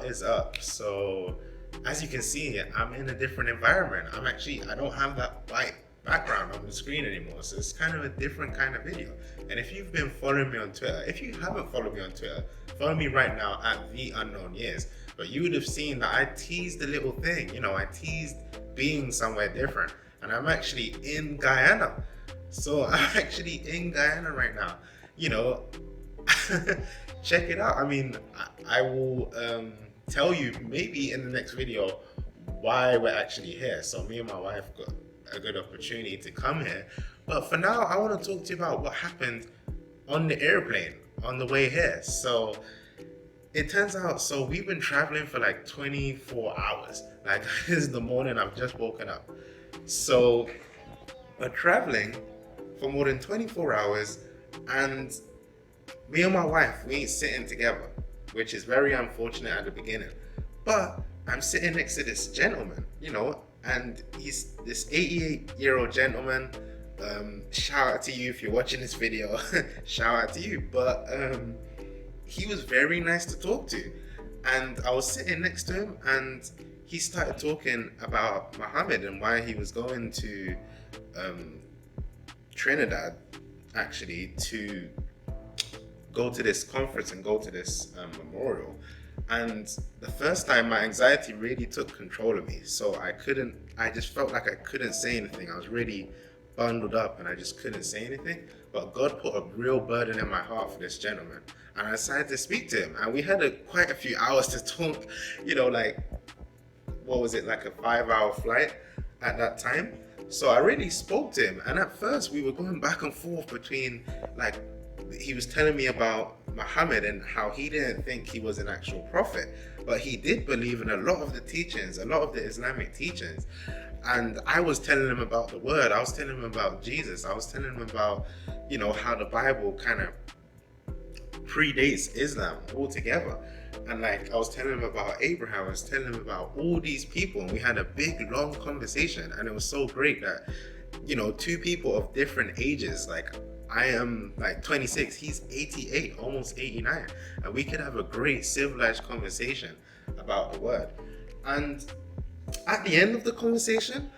what is up? So, as you can see, I'm in a different environment. I don't have that white background on the screen anymore. So it's kind of a different kind of video. And if you've been following me on Twitter, if you haven't followed me on Twitter, follow me right now at The Unknown Years. But you would have seen that I teased a little thing. I teased being somewhere different. And I'm actually in Guyana. So I'm actually in Guyana right now. You know, check it out. I will tell you maybe in the next video why we're actually here. So me and my wife got a good opportunity to come here. But for now, I want to talk to you about what happened on the airplane on the way here. So it turns out, we've been traveling for like 24 hours. Like this is the morning, I've just woken up. So we're traveling for more than 24 hours, and me and my wife, we ain't sitting together, which is very unfortunate at the beginning. But I'm sitting next to this gentleman, and he's this 88-year-old gentleman. Shout out to you if you're watching this video. Shout out to you. But he was very nice to talk to. And I was sitting next to him, and he started talking about Muhammad and why he was going to Trinidad, actually, to go to this conference and go to this memorial. And the first time, my anxiety really took control of me. So I just felt like I couldn't say anything. I was really bundled up and I just couldn't say anything. But God put a real burden in my heart for this gentleman. And I decided to speak to him. And we had quite a few hours to talk, like, what was it, like a 5-hour flight at that time. So I really spoke to him. And at first we were going back and forth between, like, he was telling me about Muhammad and how he didn't think he was an actual prophet, but he did believe in a lot of the teachings, a lot of the Islamic teachings. And I was telling him about the word. I was telling him about Jesus. I was telling him about, how the Bible kind of predates Islam altogether. And like, I was telling him about Abraham. I was telling him about all these people. And we had a big, long conversation. And it was so great that, two people of different ages, like, I am like 26, he's 88, almost 89, and we could have a great civilized conversation about the word. And at the end of the conversation,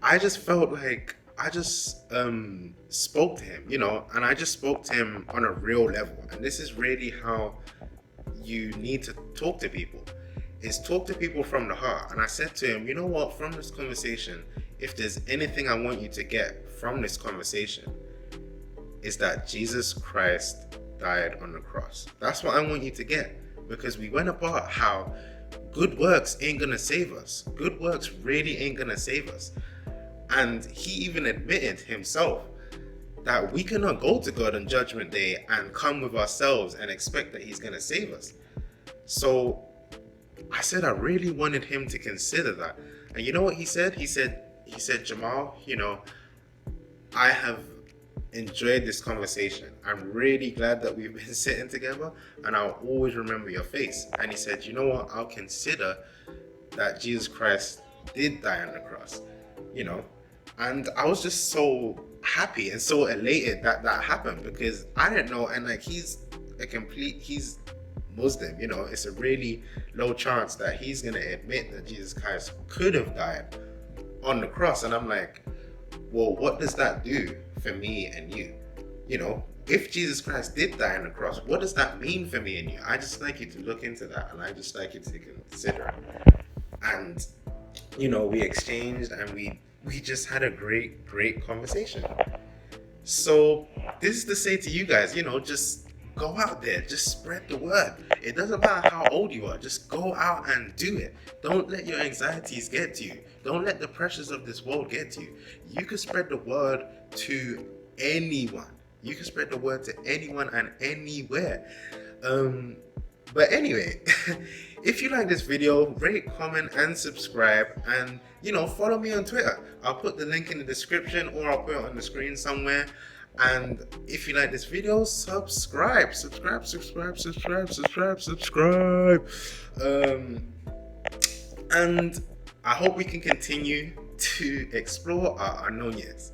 I just felt like I just spoke to him, and I just spoke to him on a real level. And this is really how you need to talk to people, is talk to people from the heart. And I said to him, you know what, from this conversation, if there's anything I want you to get from this conversation, is that Jesus Christ died on the cross. That's what I want you to get, because we went about how good works ain't gonna save us. Good works really ain't gonna save us. And he even admitted himself that we cannot go to God on Judgment Day and come with ourselves and expect that he's gonna save us. So I said I really wanted him to consider that. And you know what he said? He said, Jamal, I have enjoyed this conversation. I'm really glad that we've been sitting together, and I'll always remember your face. And he said, you know what, I'll consider that Jesus Christ did die on the cross, and I was just so happy and so elated that happened, because I didn't know. And like, he's Muslim, it's a really low chance that he's gonna admit that Jesus Christ could have died on the cross. And I'm like, well, what does that do for me and you? If Jesus Christ did die on the cross, what does that mean for me and you? I just like you to look into that, and I just like you to consider it. And we exchanged, and we just had a great conversation. So this is to say to you guys, just go out there, just spread the word. It doesn't matter how old you are, just go out and do it. Don't let your anxieties get to you. Don't let the pressures of this world get to you. You can spread the word to anyone. You can spread the word to anyone and anywhere. But anyway, if you like this video, rate, comment, and subscribe. And, follow me on Twitter. I'll put the link in the description, or I'll put it on the screen somewhere. And if you like this video, subscribe. And I hope we can continue to explore our unknown years.